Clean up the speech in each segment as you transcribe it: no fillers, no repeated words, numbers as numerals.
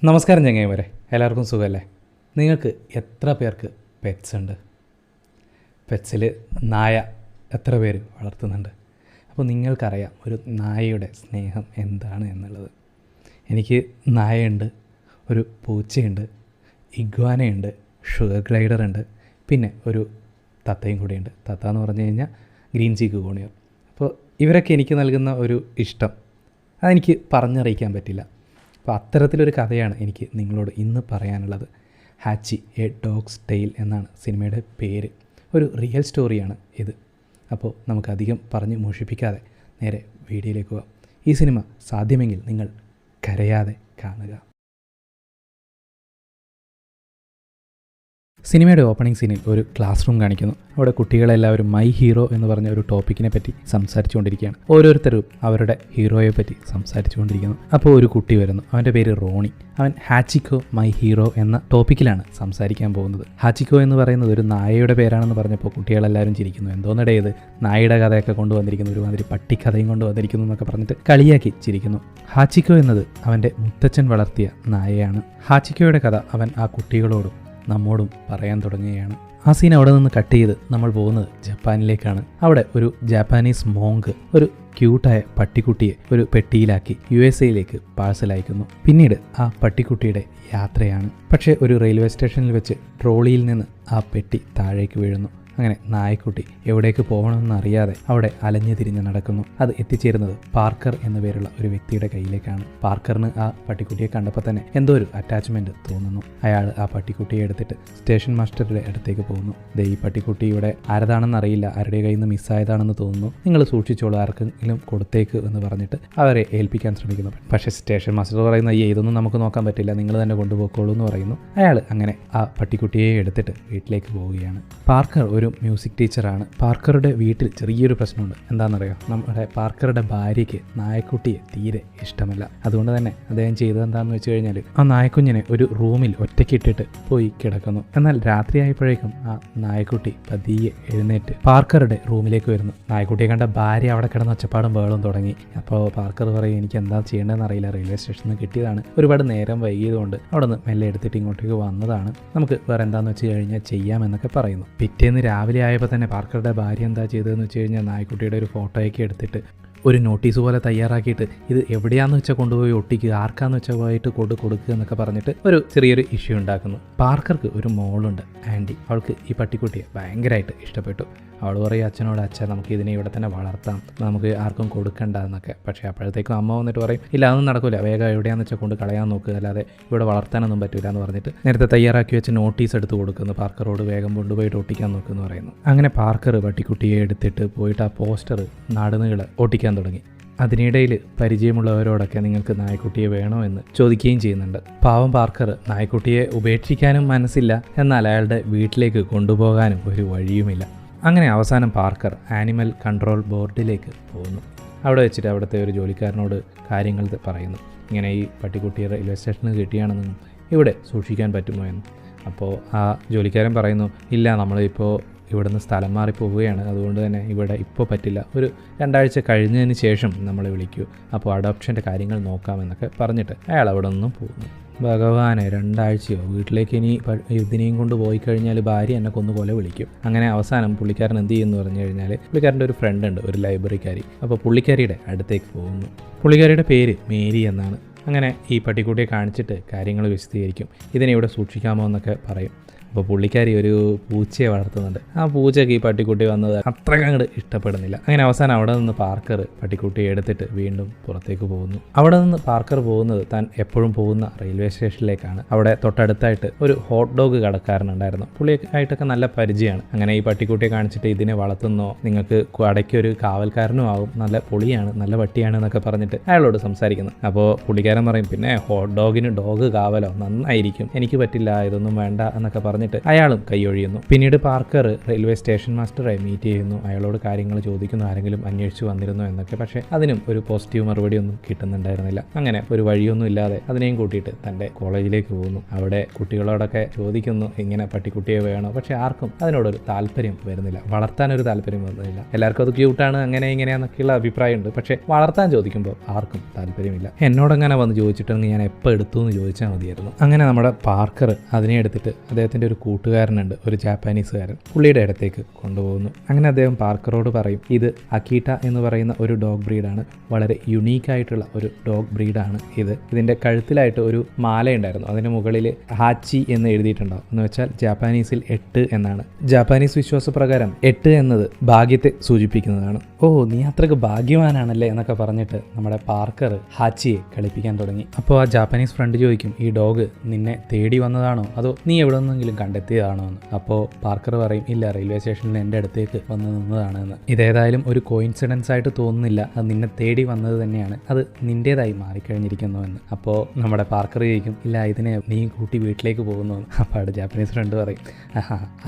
നമസ്കാരം ചങ്ങായിമാരെ, എല്ലാവർക്കും സുഖമല്ലേ? നിങ്ങൾക്ക് എത്ര പേർക്ക് പെറ്റ്സ് ഉണ്ട്? പെറ്റ്സിൽ നായ എത്ര പേര് വളർത്തുന്നുണ്ട്? അപ്പോൾ നിങ്ങൾക്കറിയാം ഒരു നായയുടെ സ്നേഹം എന്താണ് എന്നുള്ളത്. എനിക്ക് നായയുണ്ട്, ഒരു പൂച്ചയുണ്ട്, ഇഗ്വാനയുണ്ട്, ഷുഗർ ഗ്ലൈഡർ ഉണ്ട്, പിന്നെ ഒരു തത്തയും കൂടിയുണ്ട്. തത്ത എന്ന് പറഞ്ഞു കഴിഞ്ഞാൽ ഗ്രീൻ ചീക്ക് കോണിയർ. അപ്പോൾ ഇവരൊക്കെ എനിക്ക് നൽകുന്ന ഒരു ഇഷ്ടം അതെനിക്ക് പറഞ്ഞറിയിക്കാൻ പറ്റില്ല. അപ്പോൾ അത്തരത്തിലൊരു കഥയാണ് എനിക്ക് നിങ്ങളോട് ഇന്ന് പറയാനുള്ളത്. ഹാച്ചി എ ഡോഗ്സ് ടെയിൽ എന്നാണ് സിനിമയുടെ പേര്. ഒരു റിയൽ സ്റ്റോറിയാണ് ഇത്. അപ്പോൾ നമുക്കധികം പറഞ്ഞ് മോഷിപ്പിക്കാതെ നേരെ വീഡിയോയിലേക്ക് പോകാം. ഈ സിനിമ സാധ്യമെങ്കിൽ നിങ്ങൾ കരയാതെ കാണുക. സിനിമയുടെ ഓപ്പണിംഗ് സീനിൽ ഒരു ക്ലാസ് റൂം കാണിക്കുന്നു. അവിടെ കുട്ടികളെല്ലാവരും മൈ ഹീറോ എന്ന് പറഞ്ഞ ഒരു ടോപ്പിക്കിനെ പറ്റി സംസാരിച്ചുകൊണ്ടിരിക്കുകയാണ്. ഓരോരുത്തരും അവരുടെ ഹീറോയെ പറ്റി സംസാരിച്ചുകൊണ്ടിരിക്കുന്നു. അപ്പോൾ ഒരു കുട്ടി വരുന്നു. അവൻ്റെ പേര് റോണി. അവൻ ഹാച്ചിക്കോ മൈ ഹീറോ എന്ന ടോപ്പിക്കിലാണ് സംസാരിക്കാൻ പോകുന്നത്. ഹാച്ചിക്കോ എന്ന് പറയുന്നത് ഒരു നായയുടെ പേരാണെന്ന് പറഞ്ഞപ്പോൾ കുട്ടികളെല്ലാവരും ചിരിക്കുന്നു. എന്തോന്നിടയത് നായയുടെ കഥയൊക്കെ കൊണ്ടുവന്നിരിക്കുന്നു, ഒരുമാതിരി പട്ടിക്കഥയും കൊണ്ടുവന്നിരിക്കുന്നു എന്നൊക്കെ പറഞ്ഞിട്ട് കളിയാക്കി ചിരിക്കുന്നു. ഹാച്ചിക്കോ എന്നത് അവൻ്റെ മുത്തച്ഛൻ വളർത്തിയ നായയാണ്. ഹാച്ചിക്കോയുടെ കഥ അവൻ ആ കുട്ടികളോടും നമ്മോടും പറയാൻ തുടങ്ങുകയാണ്. ആ സീൻ അവിടെ നിന്ന് കട്ട് ചെയ്ത് നമ്മൾ പോകുന്നത് ജപ്പാനിലേക്കാണ്. അവിടെ ഒരു ജാപ്പാനീസ് മോങ്ക് ഒരു ക്യൂട്ടായ പട്ടിക്കുട്ടിയെ ഒരു പെട്ടിയിലാക്കി USA പാഴ്സൽ അയക്കുന്നു. പിന്നീട് ആ പട്ടിക്കുട്ടിയുടെ യാത്രയാണ്. പക്ഷേ ഒരു റെയിൽവേ സ്റ്റേഷനിൽ വെച്ച് ട്രോളിയിൽ നിന്ന് ആ പെട്ടി താഴേക്ക് വീഴുന്നു. അങ്ങനെ നായക്കുട്ടി എവിടേക്ക് പോകണമെന്ന് അറിയാതെ അവിടെ അലഞ്ഞു തിരിഞ്ഞ് നടക്കുന്നു. അത് എത്തിച്ചേരുന്നത് പാർക്കർ എന്ന പേരുള്ള ഒരു വ്യക്തിയുടെ കയ്യിലേക്കാണ്. പാർക്കറിന് ആ പട്ടിക്കുട്ടിയെ കണ്ടപ്പോൾ തന്നെ എന്തോ ഒരു അറ്റാച്ച്മെൻറ്റ് തോന്നുന്നു. അയാൾ ആ പട്ടിക്കുട്ടിയെ എടുത്തിട്ട് സ്റ്റേഷൻ മാസ്റ്ററുടെ അടുത്തേക്ക് പോകുന്നു. ഈ പട്ടിക്കുട്ടിയുടെ ആരതാണെന്ന് അറിയില്ല, ആരുടെ കയ്യിൽ നിന്ന് മിസ്സായതാണെന്ന് തോന്നുന്നു, നിങ്ങൾ സൂക്ഷിച്ചോളൂ, ആർക്കെങ്കിലും കൊടുത്തേക്ക് എന്ന് പറഞ്ഞിട്ട് അവരെ ഏൽപ്പിക്കാൻ ശ്രമിക്കുന്നു. പക്ഷേ സ്റ്റേഷൻ മാസ്റ്റർ പറയുന്ന ഇതൊന്നും നമുക്ക് നോക്കാൻ പറ്റില്ല, നിങ്ങൾ തന്നെ കൊണ്ടുപോയിക്കോളൂ എന്ന് പറയുന്നു. അയാൾ അങ്ങനെ ആ പട്ടിക്കുട്ടിയെ എടുത്തിട്ട് വീട്ടിലേക്ക് പോവുകയാണ്. പാർക്കർ ഒരു മ്യൂസിക് ടീച്ചറാണ്. പാർക്കറുടെ വീട്ടിൽ ചെറിയൊരു പ്രശ്നമുണ്ട്. എന്താണെന്നറിയോ? നമ്മുടെ പാർക്കറുടെ ഭാര്യയ്ക്ക് നായക്കുട്ടിയെ തീരെ ഇഷ്ടമല്ല. അതുകൊണ്ട് തന്നെ അദ്ദേഹം ചെയ്തത് എന്താണെന്ന് വെച്ച് കഴിഞ്ഞാൽ ആ നായക്കുഞ്ഞിനെ ഒരു റൂമിൽ ഒറ്റയ്ക്കിട്ടിട്ട് പോയി കിടക്കുന്നു. എന്നാൽ രാത്രിയായപ്പോഴേക്കും ആ നായക്കുട്ടി പതിയെ എഴുന്നേറ്റ് പാർക്കറുടെ റൂമിലേക്ക് വരുന്നു. നായക്കുട്ടിയെ കണ്ട ഭാര്യ അവിടെ കിടന്ന് ഒച്ചപ്പാടും ബഹളവും തുടങ്ങി. അപ്പോൾ പാർക്കർ പറയും, എനിക്ക് എന്താ ചെയ്യേണ്ടതെന്ന് അറിയില്ല, റെയിൽവേ സ്റ്റേഷനിൽ നിന്ന് കിട്ടിയതാണ്, ഒരുപാട് നേരം വൈകിയതുകൊണ്ട് അവിടെ നിന്ന് മെല്ലെ എടുത്തിട്ട് ഇങ്ങോട്ടേക്ക് വന്നതാണ്, നമുക്ക് വേറെ എന്താണെന്ന് വെച്ച് കഴിഞ്ഞാൽ ചെയ്യാമെന്നൊക്കെ പറയുന്നു. പിറ്റേന്ന് രാവിലെ ആയപ്പോൾ തന്നെ പാർക്കറുടെ ഭാര്യ എന്താ ചെയ്തതെന്ന് വെച്ച് കഴിഞ്ഞാൽ നായക്കുട്ടിയുടെ ഒരു ഫോട്ടോയൊക്കെ എടുത്തിട്ട് ഒരു നോട്ടീസ് പോലെ തയ്യാറാക്കിയിട്ട് ഇത് എവിടെയാന്ന് വെച്ചാൽ കൊണ്ടുപോയി ഒട്ടിക്കുക, ആർക്കാന്ന് വെച്ചാൽ പോയിട്ട് കൊടുക്കുക എന്നൊക്കെ പറഞ്ഞിട്ട് ഒരു ചെറിയൊരു ഇഷ്യൂ ഉണ്ടാക്കുന്നു. പാർക്കർക്ക് ഒരു മോളുണ്ട്, ആൻഡി. അവൾക്ക് ഈ പട്ടിക്കുട്ടിയെ ഭയങ്കരമായിട്ട് ഇഷ്ടപ്പെട്ടു. അവൾ പറയും അച്ഛനോട്, അച്ഛൻ നമുക്ക് ഇതിനെ ഇവിടെ തന്നെ വളർത്താം, നമുക്ക് ആർക്കും കൊടുക്കണ്ട എന്നൊക്കെ. പക്ഷേ അപ്പോഴത്തേക്കും അമ്മ വന്നിട്ട് പറയും, ഇല്ല അതൊന്നും നടക്കില്ല, വേഗം എവിടെയാണെന്ന് വെച്ചാൽ കൊണ്ട് കളയാൻ നോക്കുക, അല്ലാതെ ഇവിടെ വളർത്താനൊന്നും പറ്റില്ല എന്ന് പറഞ്ഞിട്ട് നേരത്തെ തയ്യാറാക്കി വെച്ച് നോട്ടീസ് എടുത്ത് കൊടുക്കുന്നു. പാർക്കറോട് വേഗം കൊണ്ടുപോയിട്ട് ഒട്ടിക്കാൻ നോക്കുമെന്ന് പറയുന്നു. അങ്ങനെ പാർക്കർ പട്ടിക്കുട്ടിയെ എടുത്തിട്ട് പോയിട്ട് ആ പോസ്റ്റർ നാടുനീളെ ഒട്ടിക്കാൻ തുടങ്ങി. അതിനിടയിൽ പരിചയമുള്ളവരോടൊക്കെ നിങ്ങൾക്ക് നായക്കുട്ടിയെ വേണോ എന്ന് ചോദിക്കുകയും ചെയ്യുന്നുണ്ട്. പാവം പാർക്കർ നായക്കുട്ടിയെ ഉപേക്ഷിക്കാനും മനസ്സില്ല, എന്നാൽ അയാളുടെ വീട്ടിലേക്ക് കൊണ്ടുപോകാനും ഒരു വഴിയുമില്ല. അങ്ങനെ അവസാനം പാർക്കർ ആനിമൽ കൺട്രോൾ ബോർഡിലേക്ക് പോകുന്നു. അവിടെ വെച്ചിട്ട് അവിടുത്തെ ഒരു ജോലിക്കാരനോട് കാര്യങ്ങൾ പറയുന്നു. ഇങ്ങനെ ഈ പട്ടിക്കുട്ടിയെ റെയിൽവേ സ്റ്റേഷനിൽ കിട്ടിയാണെന്നും ഇവിടെ സൂക്ഷിക്കാൻ പറ്റുമോ എന്ന്. അപ്പോൾ ആ ജോലിക്കാരൻ പറയുന്നു, ഇല്ല, നമ്മളിപ്പോൾ ഇവിടുന്ന് സ്ഥലം മാറി പോവുകയാണ്, അതുകൊണ്ട് തന്നെ ഇവിടെ ഇപ്പോൾ പറ്റില്ല, ഒരു 2 ആഴ്ച കഴിഞ്ഞതിന് ശേഷം നമ്മളെ വിളിക്കൂ, അപ്പോൾ അഡോപ്ഷൻ്റെ കാര്യങ്ങൾ നോക്കാമെന്നൊക്കെ പറഞ്ഞിട്ട് അയാൾ അവിടെ നിന്നും പോകുന്നു. ഭഗവാനെ, 2 ആഴ്ചയോ? വീട്ടിലേക്ക് ഇനി ഇതിനെയും കൊണ്ട് പോയി കഴിഞ്ഞാൽ ഭാര്യ എന്നെ കൊന്നുപോലെ വിളിക്കും. അങ്ങനെ അവസാനം പുള്ളിക്കാരൻ എന്ത് ചെയ്യുമെന്ന് പറഞ്ഞു കഴിഞ്ഞാൽ പുള്ളിക്കാരൻ്റെ ഒരു ഫ്രണ്ട് ഉണ്ട്, ഒരു ലൈബ്രറിക്കാരി. അപ്പോൾ പുള്ളിക്കാരിയുടെ അടുത്തേക്ക് പോകുന്നു. പുള്ളിക്കാരിയുടെ പേര് മേരി എന്നാണ്. അങ്ങനെ ഈ പട്ടിക്കുട്ടിയെ കാണിച്ചിട്ട് കാര്യങ്ങൾ വിശദീകരിക്കും. ഇതിനെ ഇവിടെ സൂക്ഷിക്കാമോ എന്നൊക്കെ പറയും. അപ്പോൾ പുള്ളിക്കാരി ഒരു പൂച്ചയെ വളർത്തുന്നുണ്ട്. ആ പൂച്ചയ്ക്ക് ഈ പട്ടിക്കുട്ടി വന്നത് അത്രയ്ക്ക് അങ്ങോട്ട് ഇഷ്ടപ്പെടുന്നില്ല. അങ്ങനെ അവസാനം അവിടെ നിന്ന് പാർക്കർ പട്ടിക്കുട്ടിയെ എടുത്തിട്ട് വീണ്ടും പുറത്തേക്ക് പോകുന്നു. അവിടെ നിന്ന് പാർക്കർ പോകുന്നത് താൻ എപ്പോഴും പോകുന്ന റെയിൽവേ സ്റ്റേഷനിലേക്കാണ്. അവിടെ തൊട്ടടുത്തായിട്ട് ഒരു ഹോട്ട് ഡോഗ് കടക്കാരനുണ്ടായിരുന്നു. പുള്ളിയായിട്ടൊക്കെ നല്ല പരിചയമാണ്. അങ്ങനെ ഈ പട്ടിക്കുട്ടിയെ കാണിച്ചിട്ട് ഇതിനെ വളർത്തുന്നോ, നിങ്ങൾക്ക് കടയ്ക്കൊരു കാവൽക്കാരനും ആവും, നല്ല പൊളിയാണ്, നല്ല പട്ടിയാണ് എന്നൊക്കെ പറഞ്ഞിട്ട് അയാളോട് സംസാരിക്കുന്നു. അപ്പോൾ പുള്ളിക്കാരൻ പറയും, പിന്നെ ഹോട്ട് ഡോഗിന് ഡോഗ് കാവലോ, നന്നായിരിക്കും, എനിക്ക് പറ്റില്ല, ഇതൊന്നും വേണ്ട എന്നൊക്കെ പറഞ്ഞിട്ട് അയാളും കൈയൊഴിയുന്നു. പിന്നീട് പാർക്കർ റെയിൽവേ സ്റ്റേഷൻ മാസ്റ്ററെ മീറ്റ് ചെയ്യുന്നു. അയാളോട് കാര്യങ്ങൾ ചോദിക്കുന്നു, ആരെങ്കിലും അന്വേഷിച്ചു വന്നിരുന്നോ എന്നൊക്കെ. പക്ഷേ അതിനും ഒരു പോസിറ്റീവ് മറുപടി ഒന്നും കിട്ടുന്നുണ്ടായിരുന്നില്ല. അങ്ങനെ ഒരു വഴിയൊന്നും ഇല്ലാതെ അതിനെയും കൂട്ടിയിട്ട് തൻ്റെ കോളേജിലേക്ക് പോകുന്നു. അവിടെ കുട്ടികളോടൊക്കെ ചോദിക്കുന്നു ഇങ്ങനെ പട്ടിക്കുട്ടിയെ വേണോ. പക്ഷെ ആർക്കും അതിനോടൊരു താല്പര്യം വരുന്നില്ല, വളർത്താനൊരു താല്പര്യം വരുന്നില്ല. എല്ലാവർക്കും അത് ക്യൂട്ടാണ് അങ്ങനെ ഇങ്ങനെയാന്നൊക്കെയുള്ള അഭിപ്രായമുണ്ട്. പക്ഷെ വളർത്താൻ ചോദിക്കുമ്പോൾ ആർക്കും താല്പര്യമില്ല. എന്നോടങ്ങനെ വന്ന് ചോദിച്ചിട്ടുണ്ടെങ്കിൽ ഞാൻ എപ്പോൾ എടുത്തു എന്ന് ചോദിച്ചാൽ മതിയായിരുന്നു. അങ്ങനെ നമ്മുടെ പാർക്കർ അതിനെ എടുത്തിട്ട് അദ്ദേഹത്തിൻ്റെ ഒരു കൂട്ടുകാരനുണ്ട്, ഒരു ജാപ്പാനീസുകാരൻ, പുള്ളിയുടെ അടുത്തേക്ക് കൊണ്ടുപോകുന്നു. അങ്ങനെ അദ്ദേഹം പാർക്കറോട് പറയും ഇത് അക്കീട്ട എന്ന് പറയുന്ന ഒരു ഡോഗ് ബ്രീഡാണ്, വളരെ യുണീക്കായിട്ടുള്ള ഒരു ഡോഗ് ബ്രീഡാണ് ഇത്. ഇതിൻ്റെ കഴുത്തിലായിട്ട് ഒരു മാലയുണ്ടായിരുന്നു, അതിന് മുകളിൽ ഹാച്ചി എന്ന് എഴുതിയിട്ടുണ്ടാവും. എന്ന് വെച്ചാൽ ജാപ്പാനീസിൽ 8 എന്നാണ്. ജാപ്പാനീസ് വിശ്വാസപ്രകാരം 8 എന്നത് ഭാഗ്യത്തെ സൂചിപ്പിക്കുന്നതാണ്. ഓ നീ അത്രക്ക് ഭാഗ്യവാനാണല്ലേ എന്നൊക്കെ പറഞ്ഞിട്ട് നമ്മുടെ പാർക്കർ ഹാച്ചിയെ കളിപ്പിക്കാൻ തുടങ്ങി. അപ്പോൾ ആ ജാപ്പാനീസ് ഫ്രണ്ട് ചോദിക്കും ഈ ഡോഗ് നിന്നെ തേടി വന്നതാണോ അതോ നീ എവിടെ നിന്നെങ്കിലും കണ്ടെത്തിയതാണോ എന്ന്. അപ്പോൾ പാർക്കർ പറയും ഇല്ല, റെയിൽവേ സ്റ്റേഷനിൽ എൻ്റെ അടുത്തേക്ക് വന്ന് നിന്നതാണ് എന്ന്. ഇതേതായാലും ഒരു കോയിൻസിഡൻസ് ആയിട്ട് തോന്നുന്നില്ല, അത് നിന്നെ തേടി വന്നത് തന്നെയാണ്, അത് നിൻ്റേതായി മാറിക്കഴിഞ്ഞിരിക്കുന്നു എന്ന്. അപ്പോൾ നമ്മുടെ പാർക്കർ ചോദിക്കും ഇല്ല ഇതിനെ നീ കൂട്ടി വീട്ടിലേക്ക് പോകുന്നു എന്ന്. അപ്പോൾ അവിടെ ജാപ്പനീസ് ഫ്രണ്ട് പറയും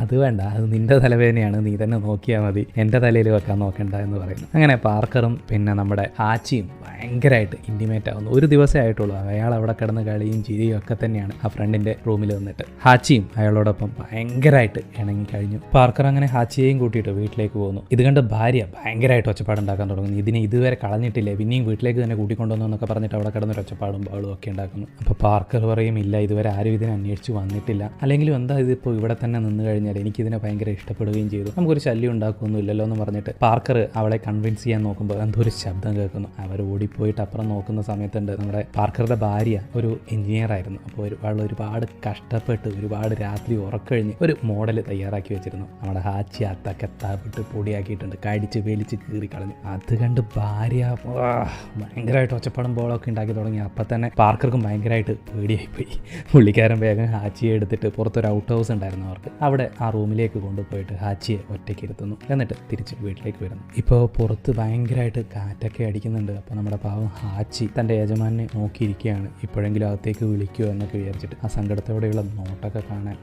അത് വേണ്ട, അത് നിൻ്റെ തലവേദനയാണ്, നീ തന്നെ നോക്കിയാൽ മതി, എൻ്റെ തലയിൽ വെക്കാൻ നോക്കണ്ട എന്ന് പറയുന്നു. അങ്ങനെ പാർക്കറും പിന്നെ നമ്മുടെ ഹാച്ചിയും ഭയങ്കരമായിട്ട് ഇൻറ്റിമേറ്റ് ആവുന്നു. ഒരു ദിവസമേ ആയിട്ടുള്ളൂ, അയാൾ അവിടെ കിടന്ന് കളിയും ചിരിയും ഒക്കെ തന്നെയാണ് ആ ഫ്രണ്ടിൻ്റെ റൂമിൽ വന്നിട്ട്. ഹാച്ചിയും അയാളോടൊപ്പം ഭയങ്കരമായിട്ട് ഇണങ്ങി കഴിഞ്ഞു. പാർക്കർ അങ്ങനെ ഹാച്ചിയെയും കൂട്ടിയിട്ട് വീട്ടിലേക്ക് പോകുന്നു. ഇത് കണ്ട് ഭാര്യ ഭയങ്കരമായിട്ട് ഒച്ചപ്പാടുണ്ടാക്കാൻ തുടങ്ങുന്നു. ഇതിനെ ഇതുവരെ കളഞ്ഞിട്ടില്ലേ, പിന്നെയും വീട്ടിലേക്ക് തന്നെ കൂട്ടിക്കൊണ്ടുവന്നു എന്നൊക്കെ പറഞ്ഞിട്ട് അവിടെ കിടന്നൊരു ഒച്ചപ്പാടും ബഹളും ഒക്കെ ഉണ്ടാക്കുന്നു. അപ്പോൾ പാർക്കർ പറയും ഇല്ല, ഇതുവരെ ആരും ഇതിനെ അന്വേഷിച്ച് വന്നിട്ടില്ല, അല്ലെങ്കിലും എന്താ ഇതിപ്പോൾ ഇവിടെ തന്നെ നിന്ന് കഴിഞ്ഞാൽ എനിക്കിതിനെ ഭയങ്കര ഇഷ്ടപ്പെടുകയും ചെയ്തു, നമുക്കൊരു ശല്യം ഉണ്ടാക്കുകയൊന്നും ഇല്ലല്ലോ എന്ന് പറഞ്ഞിട്ട് പാർക്കർ അവളെ കൺവിൻസ് ചെയ്യാൻ നോക്കുമ്പോൾ എന്തോ ഒരു ശബ്ദം കേൾക്കുന്നു. അവർ ഓടിപ്പോയിട്ട് അപ്പുറം നോക്കുന്ന സമയത്തുണ്ട് നമ്മുടെ പാർക്കറുടെ ഭാര്യ ഒരു എഞ്ചിനീയർ ആയിരുന്നു. അപ്പോൾ ഒരുപാട് കഷ്ടപ്പെട്ട് ഒരുപാട് രാത്രി ഉറക്കഴിഞ്ഞ് ഒരു മോഡൽ തയ്യാറാക്കി വെച്ചിരുന്നു. നമ്മുടെ ഹാച്ചി അത്തൊക്കെ താപ്പിട്ട് പൊടിയാക്കിയിട്ടുണ്ട്, കടിച്ച് വേലിച്ച് കീറി കളഞ്ഞു. അത് കണ്ട് ഭാര്യ ഭയങ്കരമായിട്ട് ഒച്ചപ്പാടും ബോളൊക്കെ ഉണ്ടാക്കി തുടങ്ങി. അപ്പം തന്നെ പാർക്കർക്കും ഭയങ്കരമായിട്ട് പേടിയായിപ്പോയി. പുള്ളിക്കാരൻ വേഗം ഹാച്ചിയെ എടുത്തിട്ട് പുറത്തൊരു ഔട്ട് ഹൗസ് ഉണ്ടായിരുന്നു അവർക്ക്, അവിടെ ആ റൂമിലേക്ക് കൊണ്ടുപോയിട്ട് ഹാച്ചിയെ ഒറ്റയ്ക്ക് ഇരുത്തുന്നു. എന്നിട്ട് തിരിച്ച് വീട്ടിലേക്ക് വരുന്നു. ഇപ്പോൾ പുറത്ത് ഭയങ്കരമായിട്ട് കാറ്റൊക്കെ അടിക്കുന്നുണ്ട്. അപ്പോൾ നമ്മുടെ പാവം ഹാച്ചി തൻ്റെ യജമാനെ നോക്കിയിരിക്കുകയാണ്, ഇപ്പോഴെങ്കിലും അകത്തേക്ക് വിളിക്കുമോ എന്നൊക്കെ വിചാരിച്ചിട്ട്. ആ സങ്കടത്തോടെയുള്ള നോട്ടൊക്കെ കാണാൻ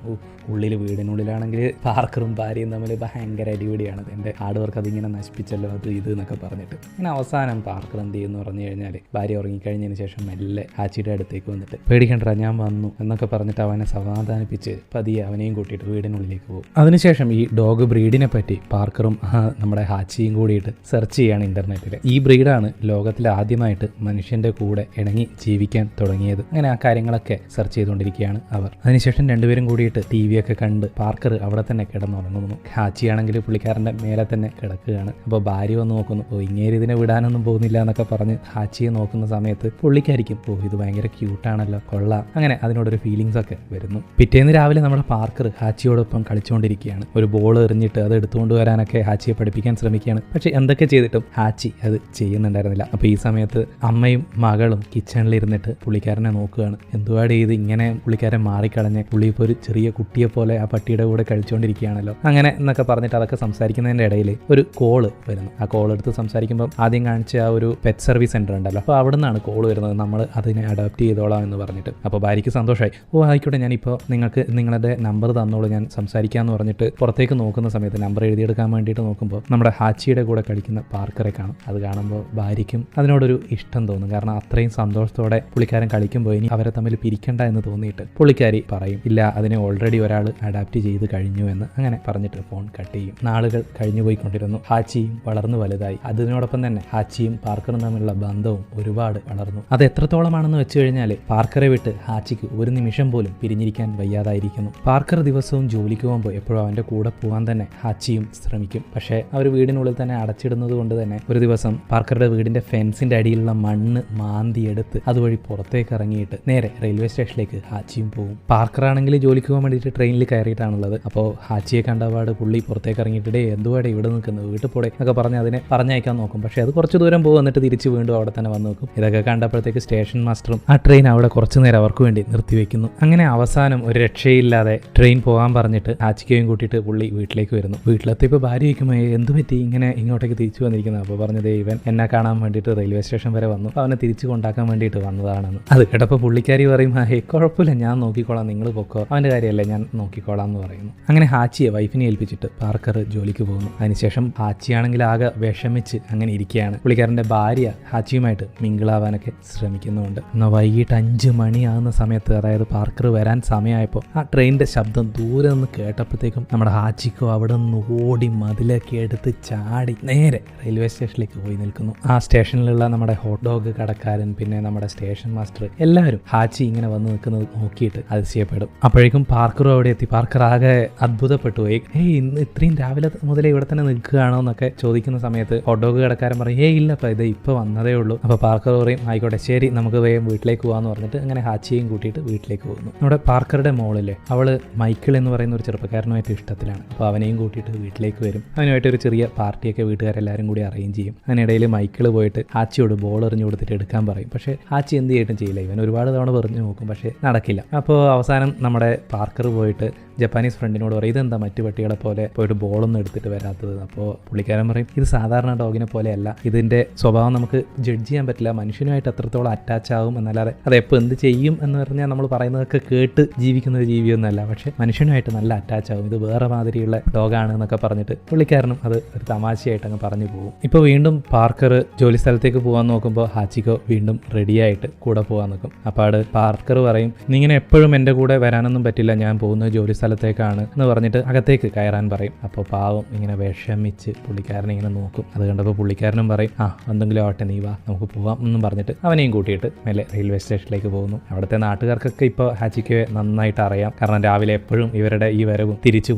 ഉള്ളിൽ വീടിനുള്ളിലാണെങ്കിൽ പാർക്കറും ഭാര്യയും തമ്മിൽ ഭയങ്കര അടിപിടിയാണ്. എൻ്റെ ഹാർഡ് വർക്ക് അതിങ്ങനെ നശിപ്പിച്ചല്ലോ അത് ഇത് എന്നൊക്കെ പറഞ്ഞിട്ട്. അങ്ങനെ അവസാനം പാർക്കർ എന്ത് ചെയ്യുമെന്ന് പറഞ്ഞു കഴിഞ്ഞാൽ ഭാര്യ ഉറങ്ങിക്കഴിഞ്ഞതിന് ശേഷം മെല്ലെ ഹാച്ചിയുടെ അടുത്തേക്ക് വന്നിട്ട് പേടിക്കണ്ട ഞാൻ വന്നു എന്നൊക്കെ പറഞ്ഞിട്ട് അവനെ സമാധാനിപ്പിച്ച് പതിയെ അവനെയും കൂട്ടിയിട്ട് വീടിനുള്ളിലേക്ക് പോകും. അതിനുശേഷം ഈ ഡോഗ് ബ്രീഡിനെ പറ്റി പാർക്കറും നമ്മുടെ ഹാച്ചിയും കൂടിയിട്ട് സെർച്ച് ചെയ്യാണ് ഇന്റർനെറ്റിൽ. ഈ ബ്രീഡാണ് ലോകത്തിൽ ആദ്യമായിട്ട് മനുഷ്യന്റെ കൂടെ ഇണങ്ങി ജീവിക്കാൻ തുടങ്ങിയത്. അങ്ങനെ ആ കാര്യങ്ങളൊക്കെ സെർച്ച് ചെയ്തുകൊണ്ടിരിക്കുകയാണ് അവർ. അതിനുശേഷം രണ്ടുപേരും കൂടിയിട്ട് TV ഒക്കെ കണ്ട് പാർക്കർ അവിടെ തന്നെ കിടന്നുറങ്ങുന്നു. ഹാച്ചിയാണെങ്കിൽ പുള്ളിക്കാരൻ്റെ മേലെ തന്നെ കിടക്കുകയാണ്. അപ്പോൾ ഭാര്യ വന്ന് നോക്കുന്നു, ഇങ്ങേര് ഇതിനെ വിടാനൊന്നും പോകുന്നില്ല എന്നൊക്കെ പറഞ്ഞ് ഹാച്ചിയെ നോക്കുന്ന സമയത്ത് പുള്ളിക്കായിരിക്കും ഇത് ഭയങ്കര ക്യൂട്ടാണല്ലോ, കൊള്ളാം, അങ്ങനെ അതിനോടൊരു ഫീലിങ്സ് ഒക്കെ വരുന്നു. പിറ്റേന്ന് രാവിലെ നമ്മുടെ പാർക്കർ ഹാച്ചിയോടൊപ്പം കളിച്ചുകൊണ്ടിരിക്കുകയാണ്. ഒരു ബോൾ എറിഞ്ഞിട്ട് അത് എടുത്തുകൊണ്ട് വരാനൊക്കെ ഹാച്ചിയെ പഠിപ്പിക്കാൻ ശ്രമിക്കുകയാണ്. പക്ഷെ എന്തൊക്കെ ചെയ്തിട്ടും ഹാച്ചി അത് ചെയ്യുന്നുണ്ടായിരുന്നില്ല. അപ്പോൾ ഈ സമയത്ത് അമ്മയും മകളും കിച്ചണിലിരുന്നിട്ട് പുള്ളിക്കാരനെ നോക്കുകയാണ്. എന്തുവാട് ഇത് ഇങ്ങനെ പുള്ളിക്കാരൻ മാറിക്കളഞ്ഞ്, പുള്ളി ഇപ്പോൾ ഒരു ചെറിയ കുട്ടിയെ പോലെ ആ പട്ടിയുടെ കൂടെ കളിച്ചുകൊണ്ടിരിക്കുകയാണല്ലോ അങ്ങനെ എന്നൊക്കെ പറഞ്ഞിട്ട് അതൊക്കെ സംസാരിക്കുന്നതിൻ്റെ ഇടയിൽ ഒരു കോള് വരുന്നു. ആ കോൾ എടുത്ത് സംസാരിക്കുമ്പോൾ ആദ്യം കാണിച്ച ആ ഒരു പെറ്റ് സർവീസ് സെൻ്റർ ഉണ്ടല്ലോ, അപ്പോൾ അവിടെ നിന്നാണ് കോൾ വരുന്നത്, നമ്മൾ അതിനെ അഡോപ്റ്റ് ചെയ്തോളാം എന്ന് പറഞ്ഞിട്ട്. അപ്പോൾ ഭാര്യയ്ക്ക് സന്തോഷമായി. ആയിക്കോട്ടെ, ഞാനിപ്പോൾ നിങ്ങൾക്ക് നിങ്ങളുടെ നമ്പർ തന്നോളൂ, ഞാൻ സംസാരിക്കാമെന്ന് പറഞ്ഞിട്ട് പുറത്തേക്ക് നോക്കുന്ന സമയത്ത് നമ്പർ എഴുതിയെടുക്കാൻ വേണ്ടിയിട്ട് നോക്കുമ്പോൾ നമ്മുടെ ഹാച്ചിയുടെ കൂടെ കളിക്കുന്ന പാർക്കറെ കാണും. അത് കാണുമ്പോൾ ഭാര്യയ്ക്കും അതിനോടൊരു ഇഷ്ടം തോന്നും. കാരണം അത്രയും സന്തോഷത്തോടെ പുള്ളിക്കാരൻ കളിക്കുമ്പോൾ ഇനി അവരെ തമ്മിൽ പിരിക്കണ്ട എന്ന് തോന്നിയിട്ട് പുള്ളിക്കാരി പറയും ഇല്ല, അതിനെ ഓൾറെഡി ഒരാൾ അഡാപ്റ്റ് ചെയ്ത് കഴിഞ്ഞു എന്ന്. അങ്ങനെ പറഞ്ഞിട്ട് ഫോൺ കട്ട് ചെയ്യും. നാളുകൾ കഴിഞ്ഞു പോയിക്കൊണ്ടിരുന്നു. ഹാച്ചിയും വളർന്നു വലുതായി. അതിനോടൊപ്പം തന്നെ ഹാച്ചിയും പാർക്കറും തമ്മിലുള്ള ബന്ധവും ഒരുപാട് വളർന്നു. അത് എത്രത്തോളമാണെന്ന് വെച്ച് കഴിഞ്ഞാൽ പാർക്കറെ വിട്ട് ഹാച്ചിക്ക് ഒരു നിമിഷം പോലും പിരിഞ്ഞിരിക്കാൻ വയ്യാതായിരിക്കുന്നു. പാർക്കർ ദിവസവും ജോലിക്ക് പോകുമ്പോൾ എപ്പോഴും അവൻ്റെ കൂടെ പോകാൻ തന്നെ ഹാച്ചിയും ശ്രമിക്കും. പക്ഷേ അവർ വീടിനുള്ളിൽ തന്നെ അടച്ചിടുന്നത് കൊണ്ട് തന്നെ ഒരു ദിവസം പാർക്കറുടെ വീടിന്റെ ഫെൻസിന്റെ അടിയിലുള്ള മണ്ണ് മാന്തിയെടുത്ത് അതുവഴി പുറത്തേക്ക് ഇറങ്ങിയിട്ട് നേരെ റെയിൽവേ സ്റ്റേഷനിലേക്ക് ഹാച്ചിയും പോകും. പാർക്കറാണെങ്കിൽ ജോലിക്ക് പോകാൻ വേണ്ടിയിട്ട് ട്രെയിനിൽ കയറിയിട്ടാണുള്ളത്. അപ്പോൾ ഹാച്ചിയെ കണ്ടപാട് പുള്ളി പുറത്തേക്ക് ഇറങ്ങിയിട്ടേ എന്തുവാടെ ഇവിടെ നിൽക്കുന്നത്, വീട്ടിൽ പോടെ എന്നൊക്കെ പറഞ്ഞ് അതിനെ പറഞ്ഞയക്കാൻ നോക്കും. പക്ഷേ അത് കുറച്ച് ദൂരം പോകും, എന്നിട്ട് തിരിച്ച് വീണ്ടും അവിടെ തന്നെ വന്ന് നോക്കും. ഇതൊക്കെ കണ്ടപ്പോഴത്തേക്ക് സ്റ്റേഷൻ മാസ്റ്ററും ആ ട്രെയിൻ അവിടെ കുറച്ചു നേരം അവർക്ക് വേണ്ടി നിർത്തിവെക്കുന്നു. അങ്ങനെ അവസാനം ഒരു രക്ഷയില്ലാതെ ട്രെയിൻ പോകാൻ പറഞ്ഞിട്ട് ഹാച്ചിക്കയും കൂട്ടിയിട്ട് പുള്ളി വീട്ടിലേക്ക് വരുന്നു. വീട്ടിലെത്തിയപ്പോൾ ഭാര്യ ചോദിക്കുമ്പോൾ എന്ത് പറ്റി ഇങ്ങനെ ഇങ്ങോട്ടേക്ക് തിരിച്ചു വന്നിരിക്കുന്നത്? അപ്പോൾ പറഞ്ഞത് ഇവൻ എന്നെ കാണാൻ വേണ്ടിയിട്ട് റെയിൽവേ സ്റ്റേഷൻ വരെ വന്നു, അവനെ തിരിച്ചു കൊണ്ടാക്കാൻ വേണ്ടിയിട്ട് വന്നതാണെന്ന്. അത് കേട്ടപ്പോൾ പുള്ളിക്കാരി പറയും കുഴപ്പമില്ല, ഞാൻ നോക്കിക്കോളാം, നിങ്ങൾ പൊക്കോ, അവൻ്റെ കാര്യമല്ലേ കാര്യമല്ലേ, ഞാൻ നോക്കിക്കോളാം എന്ന് പറയുന്നു. അങ്ങനെ ഹാച്ചിയെ വൈഫിനെ ഏൽപ്പിച്ചിട്ട് പാർക്കർ ജോലിക്ക് പോകുന്നു. അതിനുശേഷം ഹാച്ചിയാണെങ്കിൽ ആകെ വിഷമിച്ച് അങ്ങനെ ഇരിക്കുകയാണ്. പുള്ളിക്കാരൻ്റെ ഭാര്യ ഹാച്ചിയുമായിട്ട് മിങ്കിളാവാനൊക്കെ ശ്രമിക്കുന്നുണ്ട്. എന്നാൽ വൈകിട്ട് 5 മണിയാകുന്ന സമയത്ത്, അതായത് പാർക്കർ വരാൻ സമയമായപ്പോൾ ആ ട്രെയിനിൻ്റെ ശബ്ദം ദൂരെ നിന്ന് കേട്ടപ്പോഴത്തേക്കും നമ്മുടെ ഹാച്ചിക്കോ അവിടെ നിന്ന് ഓടി മതിലൊക്കെ എടുത്ത് ചാടി നേരെ റെയിൽവേ സ്റ്റേഷനിലേക്ക് പോയി നിൽക്കുന്നു. ആ സ്റ്റേഷനിലുള്ള നമ്മുടെ ഹോട്ട് ഡോഗ് കടക്കാരൻ, പിന്നെ നമ്മുടെ സ്റ്റേഷൻ മാസ്റ്റർ, എല്ലാവരും ഹാച്ചി ഇങ്ങനെ വന്ന് നിൽക്കുന്നത് നോക്കിയിട്ട് അതിശയപ്പെടും. അപ്പോഴേക്കും പാർക്കറും അവിടെ എത്തി. പാർക്കർ ആകെ അത്ഭുതപ്പെട്ടു പോയി. ഇന്ന് ഇത്രയും രാവിലെ മുതലേ ഇവിടെ തന്നെ നിൽക്കുകയാണോ എന്നൊക്കെ ചോദിക്കുന്ന സമയത്ത് ഹോട്ട് ഡോഗ് കടക്കാരൻ പറയും, ഇല്ലപ്പോൾ ഇത് ഇപ്പോൾ വന്നതേ ഉള്ളൂ. അപ്പോൾ പാർക്കർ പറയും, ആയിക്കോട്ടെ ശരി, നമുക്ക് വേഗം വീട്ടിലേക്ക് പോകാമെന്ന് പറഞ്ഞിട്ട് അങ്ങനെ ഹാച്ചിയെയും കൂട്ടിയിട്ട് വീട്ടിലേക്ക് പോകുന്നു. നമ്മുടെ പാർക്കറുടെ മോളില്ലേ, അവള് മൈക്കിൾ എന്ന് പറയുന്ന ഒരു ചെറുപ്പക്കാരനുമായിട്ട് ഇഷ്ടത്തിലാണ്. അപ്പോൾ അവനെയും കൂട്ടിയിട്ട് വീട്ടിലേക്ക് വരും. അവനുമായിട്ട് ഒരു ചെറിയ പാർട്ടിയൊക്കെ വീട്ടുകാരെല്ലാവരും കൂടി അറേഞ്ച് ചെയ്യും. അതിനിടയിൽ മൈക്കിൾ പോയിട്ട് ഹാച്ചിയോട് ബോൾ എറിഞ്ഞു കൊടുത്തിട്ട് എടുക്കാൻ പറയും. പക്ഷേ ഹാച്ചി എന്ത് ചെയ്തിട്ടും ചെയ്യില്ല. ഇവൻ ഒരുപാട് തവണ പറഞ്ഞു നോക്കും, പക്ഷേ നടക്കില്ല. അപ്പോൾ അവസാനം നമ്മുടെ പാർക്കർ പോയിട്ട് ജപ്പാനീസ് ഫ്രണ്ടിനോട് പറയും, ഇതെന്താ മറ്റു പട്ടികളെ പോലെ പോയിട്ട് ബോളൊന്നും എടുത്തിട്ട് വരാത്തത്. അപ്പോൾ പുള്ളിക്കാരൻ പറയും, ഇത് സാധാരണ ഡോഗിനെ പോലെയല്ല, ഇതിൻ്റെ സ്വഭാവം നമുക്ക് ജഡ്ജ് ചെയ്യാൻ പറ്റില്ല, മനുഷ്യനുമായിട്ട് എത്രത്തോളം അറ്റാച്ച് ആകും എന്നല്ലാതെ അതെപ്പോൾ എന്ത് ചെയ്യും എന്ന് പറഞ്ഞാൽ നമ്മൾ പറയുന്നതൊക്കെ കേട്ട് ജീവിക്കുന്ന ഒരു ജീവിയൊന്നുമല്ല, പക്ഷേ മനുഷ്യനുമായിട്ട് നല്ല അറ്റാച്ച് ആകും, ഇത് വേറെ മാതിരിയുള്ള ഡോഗാണ് എന്നൊക്കെ പറഞ്ഞിട്ട് പുള്ളിക്കാരനും അത് ഒരു തമാശയായിട്ട് അങ്ങ് പറഞ്ഞു പോകും. ഇപ്പോൾ വീണ്ടും പാർക്കർ ജോലി സ്ഥലത്തേക്ക് പോകാൻ നോക്കുമ്പോൾ ഹാച്ചിക്കോ വീണ്ടും റെഡിയായിട്ട് കൂടെ പോകാൻ നോക്കും. അപ്പോൾ പാർക്കർ പറയും, നീ ഇങ്ങനെ എപ്പോഴും എൻ്റെ കൂടെ വരാനൊന്നും പറ്റില്ല, ഞാൻ പോകുന്നത് ജോലി സ്ഥലത്തേക്കാണ് എന്ന് പറഞ്ഞിട്ട് അകത്തേക്ക് കയറാൻ പറയും. അപ്പോൾ പാവം ഇങ്ങനെ വിഷമിച്ച് പുള്ളിക്കാരനെ ഇങ്ങനെ നോക്കും. അത് കണ്ടപ്പോൾ പുള്ളിക്കാരനും പറയും, എന്തെങ്കിലും ആവട്ടെ, നീ വാ നമുക്ക് പോവാം എന്നും പറഞ്ഞിട്ട് അവനെയും കൂട്ടിയിട്ട് മേലെ റെയിൽവേ സ്റ്റേഷനിലേക്ക് പോകുന്നു. അവിടുത്തെ നാട്ടുകാർക്കൊക്കെ ഇപ്പോൾ ഹാച്ചിക്കോയെ നന്നായിട്ട് അറിയാം. കാരണം രാവിലെ എപ്പോഴും ഇവരുടെ ഈ വരവും തിരിച്ചു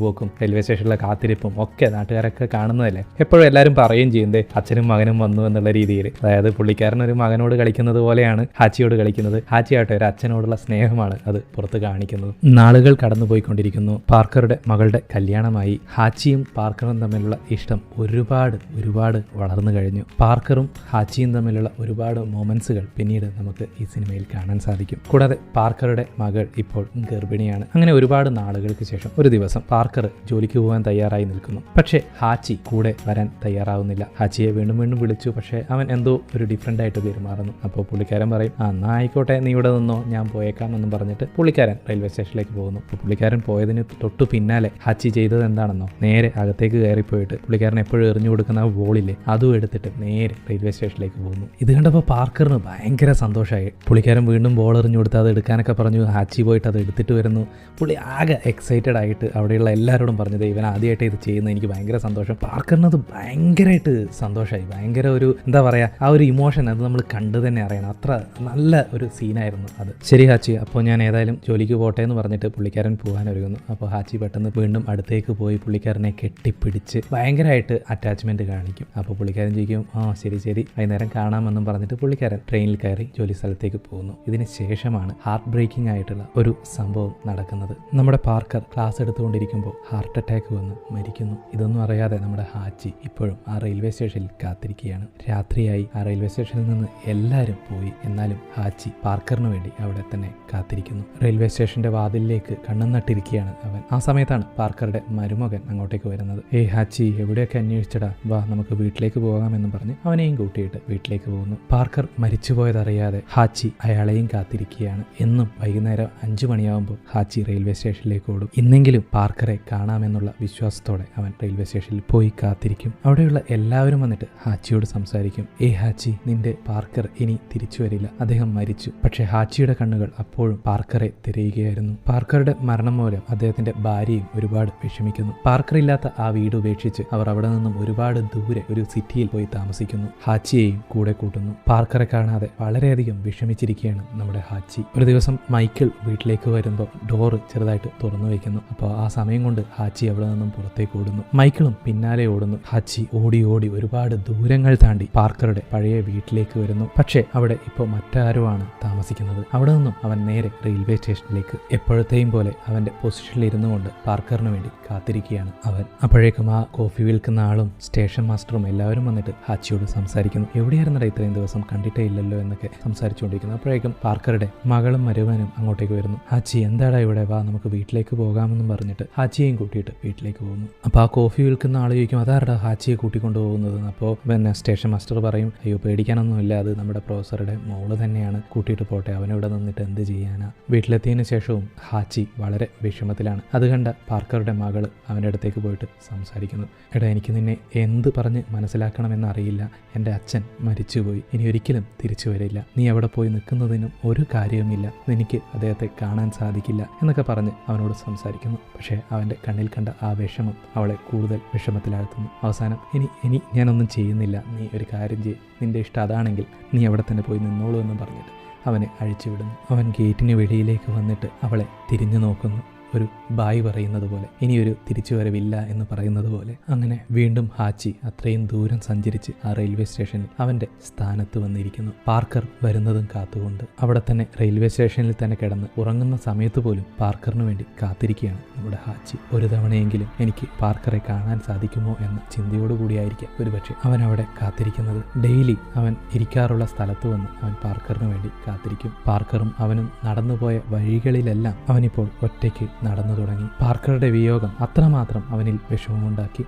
പോക്കും റെയിൽവേ സ്റ്റേഷനിലെ കാത്തിരിപ്പും ഒക്കെ നാട്ടുകാരൊക്കെ കാണുന്നതല്ലേ. എപ്പോഴും എല്ലാവരും പറയുകയും ചെയ്യുന്നത് അച്ഛനും മകനും വന്നു എന്നുള്ള രീതിയിൽ. അതായത് പുള്ളിക്കാരൻ ഒരു മകനോട് കളിക്കുന്നത് പോലെയാണ് ഹാച്ചിയോട് കളിക്കുന്നത്. ഹാച്ചിയായിട്ട് ഒരു അച്ഛനോടുള്ള സ്നേഹമാണ് അത് പുറത്ത് കാണിക്കുന്നത്. നാളുകൾ കടന്നുപോയിക്കൊണ്ടിരിക്കുന്നു. പാർക്കറുടെ മകളുടെ കല്യാണമായി. ഹാച്ചിയും പാർക്കറും തമ്മിലുള്ള ഇഷ്ടം ഒരുപാട് വളർന്നു കഴിഞ്ഞു. പാർക്കറും ഹാച്ചിയും തമ്മിലുള്ള ഒരുപാട് മൊമെന്റ്സുകൾ പിന്നീട് നമുക്ക് ഈ സിനിമയിൽ കാണാൻ സാധിക്കും. കൂടാതെ പാർക്കറുടെ മകൾ ഇപ്പോൾ ഗർഭിണിയാണ്. അങ്ങനെ ഒരുപാട് നാളുകൾക്ക് ശേഷം ഒരു ദിവസം പാർക്കർ ജോലിക്ക് പോകാൻ തയ്യാറായി നിൽക്കുന്നു. പക്ഷേ ഹാച്ചി കൂടെ വരാൻ തയ്യാറാവുന്നില്ല. ഹാച്ചിയെ വീണ്ടും വിളിച്ചു, പക്ഷേ അവൻ എന്തോ ഒരു ഡിഫറെൻ്റ് ആയിട്ട് പെരുമാറുന്നു. അപ്പോൾ പുള്ളിക്കാരൻ പറയും, എന്നാ ആയിക്കോട്ടെ, നീ ഇവിടെ നിന്നോ, ഞാൻ പോയേക്കാം എന്നും പറഞ്ഞിട്ട് പുള്ളിക്കാരൻ റെയിൽവേ സ്റ്റേഷനിലേക്ക് പോകുന്നു. അപ്പോൾ പുള്ളിക്കാരൻ പോയതിന് തൊട്ടു പിന്നാലെ ഹാച്ചി ചെയ്തത് എന്താണെന്നോ, നേരെ അകത്തേക്ക് കയറിപ്പോയിട്ട് പുള്ളിക്കാരൻ എപ്പോഴും എറിഞ്ഞു കൊടുക്കുന്ന ആ ബോളില്ലേ, അതും എടുത്തിട്ട് നേരെ റെയിൽവേ സ്റ്റേഷനിലേക്ക് പോകുന്നു. ഇത് കണ്ടപ്പോൾ പാർക്കറിന് ഭയങ്കര സന്തോഷമായി. പുള്ളിക്കാരൻ വീണ്ടും ബോൾ എറിഞ്ഞു കൊടുത്ത് അത് എടുക്കാനൊക്കെ പറഞ്ഞു. ഹാച്ചി പോയിട്ട് അത് എടുത്തിട്ട് വരുന്നു. പുള്ളി ആകെ എക്സൈറ്റഡ് ആയിട്ട് അവിടെയുള്ള എല്ലാവരോടും പറഞ്ഞത്, ഇവൻ ആദ്യമായിട്ട് ഇത് ചെയ്യുന്നത്, എനിക്ക് ഭയങ്കര സന്തോഷം. പാർക്കറിനത് ഭയങ്കരമായിട്ട് സന്തോഷമായി. ഭയങ്കര ഒരു എന്താ പറയുക, ആ ഒരു ഇമോഷൻ അത് നമ്മൾ കണ്ടു തന്നെ അറിയണം. അത്ര നല്ല ഒരു സീനായിരുന്നു അത്. ശരി ഹാച്ചി, അപ്പോൾ ഞാൻ ഏതായാലും ജോലിക്ക് പോട്ടെ എന്ന് പറഞ്ഞിട്ട് പുള്ളിക്കാരൻ പോകാൻ ഒരുങ്ങുന്നു. അപ്പോൾ ഹാച്ചി പെട്ടെന്ന് വീണ്ടും അടുത്തേക്ക് പോയി പുള്ളിക്കാരനെ കെട്ടിപ്പിടിച്ച് ഭയങ്കരമായിട്ട് അറ്റാച്ച്മെന്റ് കാണിക്കും. അപ്പോൾ പുള്ളിക്കാരൻ ചോദിക്കും, ശരി വൈകുന്നേരം കാണാമെന്നും പറഞ്ഞിട്ട് പുള്ളിക്കാരൻ ട്രെയിനിൽ കയറി ജോലി സ്ഥലത്തേക്ക് പോകുന്നു. ഇതിന് ശേഷമാണ് ഹാർട്ട് ബ്രേക്കിംഗ് ആയിട്ടുള്ള ഒരു സംഭവം നടക്കുന്നത്. നമ്മുടെ പാർക്കർ ക്ലാസ് എടുത്തുകൊണ്ടിരിക്കുമ്പോൾ ഹാർട്ട് അറ്റാക്ക് വന്ന് മരിക്കുന്നു. ഇതൊന്നും അറിയാതെ നമ്മുടെ ഹാച്ചി ഇപ്പോഴും ആ റെയിൽവേ സ്റ്റേഷനിൽ കാത്തിരിക്കുകയാണ്. രാത്രിയായി. ആ റെയിൽവേ സ്റ്റേഷനിൽ നിന്ന് എല്ലാവരും പോയി. എന്നാലും ഹാച്ചി പാർക്കറിന് വേണ്ടി അവിടെ തന്നെ കാത്തിരിക്കുന്നു. റെയിൽവേ സ്റ്റേഷന്റെ വാതിലിലേക്ക് കണ്ണും നട്ടിരിക്കുകയാണ് അവൻ. ആ സമയത്താണ് പാർക്കറുടെ മരുമകൻ അങ്ങോട്ടേക്ക് വരുന്നത്. ഹാച്ചി, എവിടെയൊക്കെ അന്വേഷിച്ചടാ, വാ നമുക്ക് വീട്ടിലേക്ക് പോകാമെന്ന് പറഞ്ഞ് അവനെയും കൂട്ടിയിട്ട് വീട്ടിലേക്ക് പോകുന്നു. പാർക്കർ മരിച്ചുപോയതറിയാതെ ഹാച്ചി അയാളെയും കാത്തിരിക്കുകയാണ്. എന്നും വൈകുന്നേരം 5 മണിയാകുമ്പോൾ ഹാച്ചി റെയിൽവേ സ്റ്റേഷനിലേക്ക് ഓടും. ഇന്നെങ്കിലും പാർക്കറെ കാണാമെന്നുള്ള വിശ്വാസത്തോടെ അവൻ റെയിൽവേ സ്റ്റേഷനിൽ പോയി കാത്തിരിക്കും. അവിടെയുള്ള എല്ലാവരും വന്നിട്ട് ഹാച്ചിയോട് സംസാരിക്കും. ഹാച്ചി, നിന്റെ പാർക്കർ ഇനി തിരിച്ചു വരില്ല, അദ്ദേഹം മരിച്ചു. പക്ഷേ ഹാച്ചിയുടെ കണ്ണുകൾ അപ്പോഴും പാർക്കറെ തിരയുകയായിരുന്നു. പാർക്കറുടെ മരണം മൂലം അദ്ദേഹത്തിന്റെ ഭാര്യയും ഒരുപാട് വിഷമിക്കുന്നു. പാർക്കർ ഇല്ലാത്ത ആ വീട് ഉപേക്ഷിച്ച് അവർ അവിടെ നിന്നും ഒരുപാട് ദൂരെ ഒരു സിറ്റിയിൽ പോയി താമസിക്കുന്നു. ഹാച്ചിയെയും കൂടെ കൂട്ടുന്നു. പാർക്കറെ കാണാതെ വളരെയധികം വിഷമിച്ചിരിക്കുകയാണ് നമ്മുടെ ഹാച്ചി. ഒരു ദിവസം മൈക്കിൾ വീട്ടിലേക്ക് വരുമ്പോൾ ഡോറ് ചെറുതായിട്ട് തുറന്നു വയ്ക്കുന്നു. അപ്പോൾ ആ സമയം കൊണ്ട് ഹാച്ചി അവിടെ നിന്നും പുറത്തേക്ക് ഓടുന്നു. മൈക്കിളും പിന്നാലെ ഓടുന്നു. ഹാച്ചി ഓടി ഒരുപാട് ദൂരങ്ങൾ താണ്ടി പാർക്കറുടെ പഴയ വീട്ടിലേക്ക് വരുന്നു. പക്ഷേ അവിടെ ഇപ്പോൾ മറ്റാരുമാണ് താമസിക്കുന്നത്. അവിടെ നിന്നും അവൻ നേരെ റെയിൽവേ സ്റ്റേഷനിലേക്ക് എപ്പോഴത്തെയും പോലെ അവന്റെ പൊസിഷനിൽ ഇരുന്നു കൊണ്ട് പാർക്കറിന് വേണ്ടി കാത്തിരിക്കുകയാണ് അവൻ. അപ്പോഴേക്കും ആ കോഫി വിൽക്കുന്ന ആളും സ്റ്റേഷൻ മാസ്റ്ററും എല്ലാവരും വന്നിട്ട് ഹാച്ചിയോട് സംസാരിക്കുന്നു. എവിടെയായിരുന്നടാ ഇത്രയും ദിവസം, കണ്ടിട്ടേ ഇല്ലല്ലോ എന്നൊക്കെ സംസാരിച്ചുകൊണ്ടിരിക്കുന്നു. അപ്പോഴേക്കും പാർക്കറുടെ മകളും മരുമനും അങ്ങോട്ടേക്ക് വരുന്നു. ഹാച്ചി, എന്താടാ ഇവിടെ, വാ നമുക്ക് വീട്ടിലേക്ക് പോകാമെന്നും പറഞ്ഞിട്ട് ഹാച്ചിയെയും കൂട്ടിയിട്ട് വീട്ടിലേക്ക് പോകുന്നു. അപ്പോൾ ആ കോഫി വിൽക്കുന്ന ആൾ ചോദിക്കും, അതാരടാ ഹാച്ചിയെ കൂട്ടിക്കൊണ്ടു പോകുന്നത്? അപ്പോൾ പിന്നെ സ്റ്റേഷൻ മാസ്റ്റർ പറയും, അയ്യോ പേടിക്കാനൊന്നുമില്ല, അത് നമ്മുടെ പ്രൊഫസറുടെ മോള് തന്നെയാണ്, കൂട്ടിയിട്ട് പോട്ടെ, അവനിവിടെ നിന്നിട്ട് എന്ത് ചെയ്യാനാ. വീട്ടിലെത്തിയതിനു ശേഷവും ഹാച്ചി വളരെ വിഷമത്തിലാണ്. അത് കണ്ട പാർക്കറുടെ മകള് അവൻ്റെ അടുത്തേക്ക് പോയിട്ട് സംസാരിക്കുന്നു. എടാ, എനിക്ക് നിന്നെ എന്ത് പറഞ്ഞ് മനസ്സിലാക്കണമെന്നറിയില്ല. എൻ്റെ അച്ഛൻ മരിച്ചുപോയി, ഇനി ഒരിക്കലും തിരിച്ചു വരില്ല. നീ അവിടെ പോയി നിൽക്കുന്നതിനും ഒരു കാര്യവുമില്ല. എനിക്ക് അദ്ദേഹത്തെ കാണാൻ സാധിക്കില്ല എന്നൊക്കെ പറഞ്ഞ് അവനോട് സംസാരിക്കുന്നു. പക്ഷേ അവൻ്റെ കണ്ണിൽ കണ്ട ആ വിഷമം അവളെ കൂടുതൽ വിഷമത്തിലാഴ്ത്തുന്നു. അവസാനം ഇനി ഞാനൊന്നും ചെയ്യുന്നില്ല, നീ ഒരു കാര്യം ചെയ്യ്, നിൻ്റെ ഇഷ്ടം അതാണെങ്കിൽ നീ അവിടെ തന്നെ പോയി നിന്നോളൂ എന്ന് പറഞ്ഞിട്ട് അവനെ അഴിച്ചുവിടുന്നു. അവൻ ഗേറ്റിന് വെളിയിലേക്ക് വന്നിട്ട് അവളെ തിരിഞ്ഞു നോക്കുന്നു, ഒരു ബായ് പറയുന്നത് പോലെ, ഇനിയൊരു തിരിച്ചുവരവില്ല എന്ന് പറയുന്നത് പോലെ. അങ്ങനെ വീണ്ടും ഹാച്ചി അത്രയും ദൂരം സഞ്ചരിച്ച് ആ റെയിൽവേ സ്റ്റേഷനിൽ അവൻ്റെ സ്ഥാനത്ത് വന്നിരിക്കുന്നു. പാർക്കർ വരുന്നതും കാത്തുകൊണ്ട് അവിടെ തന്നെ റെയിൽവേ സ്റ്റേഷനിൽ തന്നെ കിടന്ന് ഉറങ്ങുന്ന സമയത്ത് പോലും പാർക്കറിന് വേണ്ടി കാത്തിരിക്കുകയാണ് നമ്മുടെ ഹാച്ചി. ഒരു തവണയെങ്കിലും എനിക്ക് പാർക്കറെ കാണാൻ സാധിക്കുമോ എന്ന ചിന്തയോടുകൂടിയായിരിക്കാം ഒരുപക്ഷെ അവൻ അവിടെ കാത്തിരിക്കുന്നത്. ഡെയിലി അവൻ ഇരിക്കാറുള്ള സ്ഥലത്ത് വന്ന് അവൻ പാർക്കറിന് വേണ്ടി കാത്തിരിക്കും. പാർക്കറും അവനും നടന്നുപോയ വഴികളിലെല്ലാം അവനിപ്പോൾ ഒറ്റയ്ക്ക് നടന്നു തുടങ്ങി. പാർക്കറുടെ വിയോഗം അത്രമാത്രം അവനിൽ വിഷമമുണ്ടാക്കി.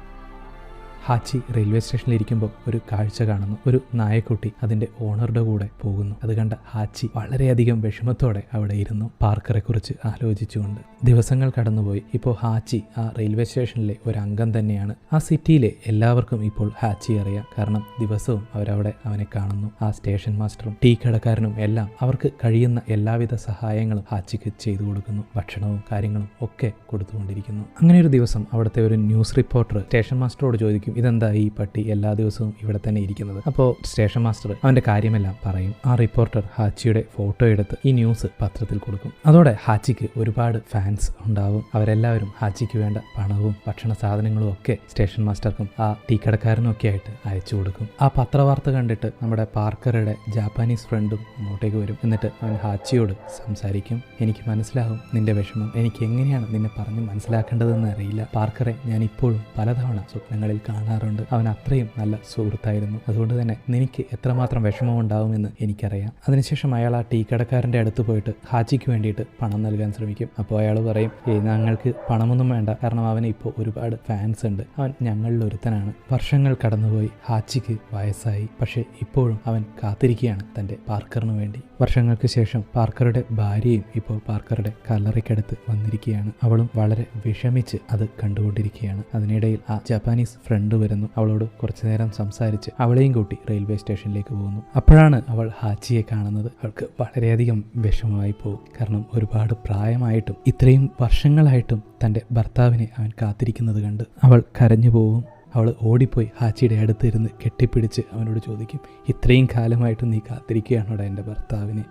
ഹാച്ചി റെയിൽവേ സ്റ്റേഷനിൽ ഇരിക്കുമ്പോൾ ഒരു കാഴ്ച കാണുന്നു. ഒരു നായക്കുട്ടി അതിൻ്റെ ഓണറുടെ കൂടെ പോകുന്നു. അത് കണ്ട ഹാച്ചി വളരെയധികം വിഷമത്തോടെ അവിടെ ഇരുന്നു, പാർക്കറെ കുറിച്ച് ആലോചിച്ചുകൊണ്ട്. ദിവസങ്ങൾ കടന്നുപോയി. ഇപ്പോൾ ഹാച്ചി ആ റെയിൽവേ സ്റ്റേഷനിലെ ഒരു അംഗം തന്നെയാണ്. ആ സിറ്റിയിലെ എല്ലാവർക്കും ഇപ്പോൾ ഹാച്ചി അറിയാം. കാരണം ദിവസവും അവരവിടെ അവനെ കാണുന്നു. ആ സ്റ്റേഷൻ മാസ്റ്ററും ടീ കടക്കാരനും എല്ലാം അവർക്ക് കഴിയുന്ന എല്ലാവിധ സഹായങ്ങളും ഹാച്ചിക്ക് ചെയ്തു കൊടുക്കുന്നു. ഭക്ഷണവും കാര്യങ്ങളും ഒക്കെ കൊടുത്തുകൊണ്ടിരിക്കുന്നു. അങ്ങനെ ഒരു ദിവസം അവിടുത്തെ ഒരു ന്യൂസ് റിപ്പോർട്ടർ സ്റ്റേഷൻ മാസ്റ്ററോട് ചോദിക്കും, ഇതെന്താ ഈ പട്ടി എല്ലാ ദിവസവും ഇവിടെ തന്നെ ഇരിക്കുന്നത്? അപ്പോൾ സ്റ്റേഷൻ മാസ്റ്റർ അവന്റെ കാര്യമെല്ലാം പറയും. ആ റിപ്പോർട്ടർ ഹാച്ചിയുടെ ഫോട്ടോ എടുത്ത് ഈ ന്യൂസ് പത്രത്തിൽ കൊടുക്കും. അതോടെ ഹാച്ചിക്ക് ഒരുപാട് ഫാൻസ് ഉണ്ടാവും. അവരെല്ലാവരും ഹാച്ചിക്ക് വേണ്ട പണവും ഭക്ഷണ സാധനങ്ങളും ഒക്കെ സ്റ്റേഷൻ മാസ്റ്റർക്കും ആ ടീ കടക്കാരനും ഒക്കെ ആയിട്ട് അയച്ചു കൊടുക്കും. ആ പത്രവാർത്ത കണ്ടിട്ട് നമ്മുടെ പാർക്കറുടെ ജാപ്പാനീസ് ഫ്രണ്ടും അങ്ങോട്ടേക്ക് വരും. എന്നിട്ട് അവൻ ഹാച്ചിയോട് സംസാരിക്കും. എനിക്ക് മനസ്സിലാവും നിന്റെ വിഷമം, എനിക്ക് എങ്ങനെയാണ് നിന്നെ പറഞ്ഞ് മനസ്സിലാക്കേണ്ടതെന്ന് അറിയില്ല. പാർക്കറെ ഞാൻ ഇപ്പോഴും പലതവണ സ്വപ്നങ്ങളിൽ കാണാറുണ്ട്. അവൻ അത്രയും നല്ല സുഹൃത്തായിരുന്നു. അതുകൊണ്ട് തന്നെ നിനക്ക് എത്രമാത്രം വിഷമം ഉണ്ടാവുമെന്ന് എനിക്കറിയാം. അതിനുശേഷം അയാൾ ആ ടീ കടക്കാരൻ്റെ അടുത്ത് പോയിട്ട് ഹാച്ചിക്ക് വേണ്ടിയിട്ട് പണം നൽകാൻ ശ്രമിക്കും. അപ്പോൾ അയാൾ പറയും, ഞങ്ങൾക്ക് പണമൊന്നും വേണ്ട, കാരണം അവന് ഇപ്പോൾ ഒരുപാട് ഫാൻസ് ഉണ്ട്, അവൻ ഞങ്ങളിൽ ഒരുത്തനാണ്. വർഷങ്ങൾ കടന്നുപോയി, ഹാച്ചിക്ക് വയസ്സായി, പക്ഷേ ഇപ്പോഴും അവൻ കാത്തിരിക്കുകയാണ് തൻ്റെ പാർക്കറിന് വേണ്ടി. വർഷങ്ങൾക്ക് ശേഷം പാർക്കറുടെ ഭാര്യയും ഇപ്പോൾ പാർക്കറുടെ കല്ലറയ്ക്കടുത്ത് വന്നിരിക്കുകയാണ്. അവളും വളരെ വിഷമിച്ച് അത് കണ്ടുകൊണ്ടിരിക്കുകയാണ്. അതിനിടയിൽ ആ ജാപ്പാനീസ് ഫ്രണ്ട് വരുന്നു. അവളോട് കുറച്ചു നേരം സംസാരിച്ച് അവളെയും കൂട്ടി റെയിൽവേ സ്റ്റേഷനിലേക്ക് പോകുന്നു. അപ്പോഴാണ് അവൾ ഹാച്ചിയെ കാണുന്നത്. അവൾക്ക് വളരെയധികം വിഷമമായി പോകും. കാരണം ഒരുപാട് പ്രായമായിട്ടും ഇത്രയും വർഷങ്ങളായിട്ടും തൻ്റെ ഭർത്താവിനെ അവൻ കാത്തിരിക്കുന്നത് കണ്ട് അവൾ കരഞ്ഞു പോകും. അവൾ ഓടിപ്പോയി ഹാച്ചിയുടെ അടുത്തിരുന്ന് കെട്ടിപ്പിടിച്ച് അവനോട് ചോദിക്കും, ഇത്രയും കാലമായിട്ട് നീ കാത്തിരിക്കുകയാണോടാ എൻ്റെ ഭർത്താവിനെ?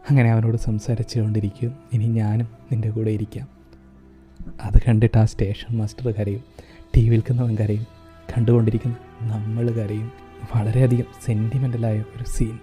അങ്ങനെ അവനോട് സംസാരിച്ചുകൊണ്ടിരിക്കും. ഇനി ഞാനും നിൻ്റെ കൂടെ ഇരിക്കാം. അത് കണ്ടിട്ട് ആ സ്റ്റേഷൻ മാസ്റ്റർ കരയും, ടീ വിൽക്കുന്നവൻ കരയും, കണ്ടുകൊണ്ടിരിക്കുന്ന നമ്മൾ കരയും. വളരെയധികം സെൻറ്റിമെൻ്റലായ ഒരു സീൻ.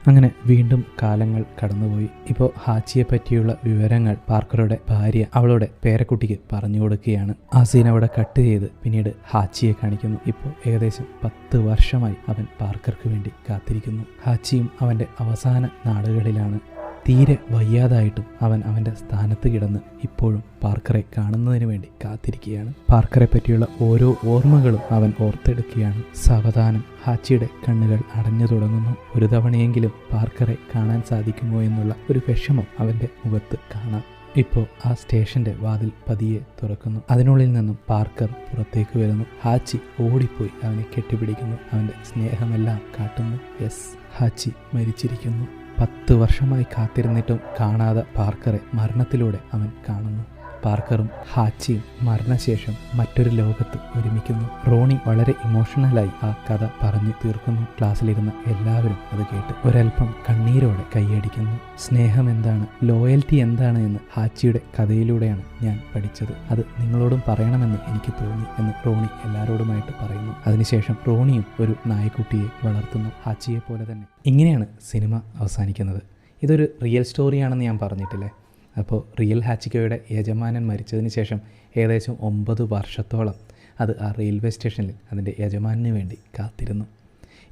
അങ്ങനെ വീണ്ടും കാലങ്ങൾ കടന്നുപോയി. ഇപ്പോൾ ഹാച്ചിയെ പറ്റിയുള്ള വിവരങ്ങൾ പാർക്കറുടെ ഭാര്യ അവളുടെ പേരക്കുട്ടിക്ക് പറഞ്ഞു കൊടുക്കുകയാണ്. ആ സീൻ അവിടെ കട്ട് ചെയ്ത് പിന്നീട് ഹാച്ചിയെ കാണിക്കുന്നു. ഇപ്പോൾ ഏകദേശം 10 വർഷമായി അവൻ പാർക്കർക്ക് വേണ്ടി കാത്തിരിക്കുന്നു. ഹാച്ചിയും അവൻ്റെ അവസാന നാളുകളിലാണ്. തീരെ വയ്യാതായിട്ടും അവൻ അവൻ്റെ സ്ഥാനത്ത് കിടന്ന് ഇപ്പോഴും പാർക്കറെ കാണുന്നതിന് വേണ്ടി കാത്തിരിക്കുകയാണ്. പാർക്കറെ പറ്റിയുള്ള ഓരോ ഓർമ്മകളും അവൻ ഓർത്തെടുക്കുകയാണ്. സാവധാനം ഹാച്ചിയുടെ കണ്ണുകൾ അടഞ്ഞു തുടങ്ങുന്നു. ഒരു തവണയെങ്കിലും പാർക്കറെ കാണാൻ സാധിക്കുമോ എന്നുള്ള ഒരു വിഷമം അവൻ്റെ മുഖത്ത് കാണാം. ഇപ്പോൾ ആ സ്റ്റേഷന്റെ വാതിൽ പതിയെ തുറക്കുന്നു. അതിനുള്ളിൽ നിന്നും പാർക്കർ പുറത്തേക്ക് വരുന്നു. ഹാച്ചി ഓടിപ്പോയി അവനെ കെട്ടിപ്പിടിക്കുന്നു. അവൻ്റെ സ്നേഹമെല്ലാം കാട്ടുന്നു. യെസ്, ഹാച്ചി മരിച്ചിരിക്കുന്നു. 10 വർഷമായി കാത്തിരുന്നിട്ടും കാണാതെ പാർക്കറെ മരണത്തിലൂടെ അവൻ കാണുന്നു. പാർക്കറും ഹാച്ചിയും മരണശേഷം മറ്റൊരു ലോകത്ത് ഒരുമിക്കുന്നു. റോണി വളരെ ഇമോഷണലായി ആ കഥ പറഞ്ഞു തീർക്കുന്നു. ക്ലാസ്സിലിരുന്ന എല്ലാവരും അത് കേട്ട് ഒരൽപ്പം കണ്ണീരോടെ കൈയടിക്കുന്നു. സ്നേഹം എന്താണ്, ലോയൽറ്റി എന്താണ് എന്ന് ഹാച്ചിയുടെ കഥയിലൂടെയാണ് ഞാൻ പഠിച്ചത്. അത് നിങ്ങളോടും പറയണമെന്ന് എനിക്ക് തോന്നി എന്ന് റോണി എല്ലാവരോടുമായിട്ട് പറയുന്നു. അതിനുശേഷം റോണിയും ഒരു നായ്ക്കുട്ടിയെ വളർത്തുന്നു, ഹാച്ചിയെ പോലെ തന്നെ. ഇങ്ങനെയാണ് സിനിമ അവസാനിക്കുന്നത്. ഇതൊരു റിയൽ സ്റ്റോറിയാണെന്ന് ഞാൻ പറഞ്ഞിട്ടില്ലേ. അപ്പോൾ റിയൽ ഹാച്ചിക്കോയുടെ യജമാനൻ മരിച്ചതിന് ശേഷം ഏകദേശം 9 വർഷത്തോളം അത് ആ റെയിൽവേ സ്റ്റേഷനിൽ അതിൻ്റെ യജമാനന് വേണ്ടി കാത്തിരുന്നു.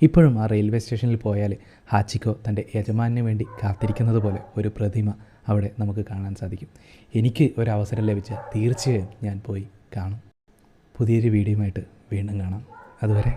ഇപ്പോഴും ആ റെയിൽവേ സ്റ്റേഷനിൽ പോയാൽ ഹാച്ചിക്കോ തൻ്റെ യജമാനന് വേണ്ടി കാത്തിരിക്കുന്നത് പോലെ ഒരു പ്രതിമ അവിടെ നമുക്ക് കാണാൻ സാധിക്കും. എനിക്ക് ഒരവസരം ലഭിച്ചാൽ തീർച്ചയായും ഞാൻ പോയി കാണും. പുതിയൊരു വീഡിയോയുമായിട്ട് വീണ്ടും കാണാം. അതുവരെ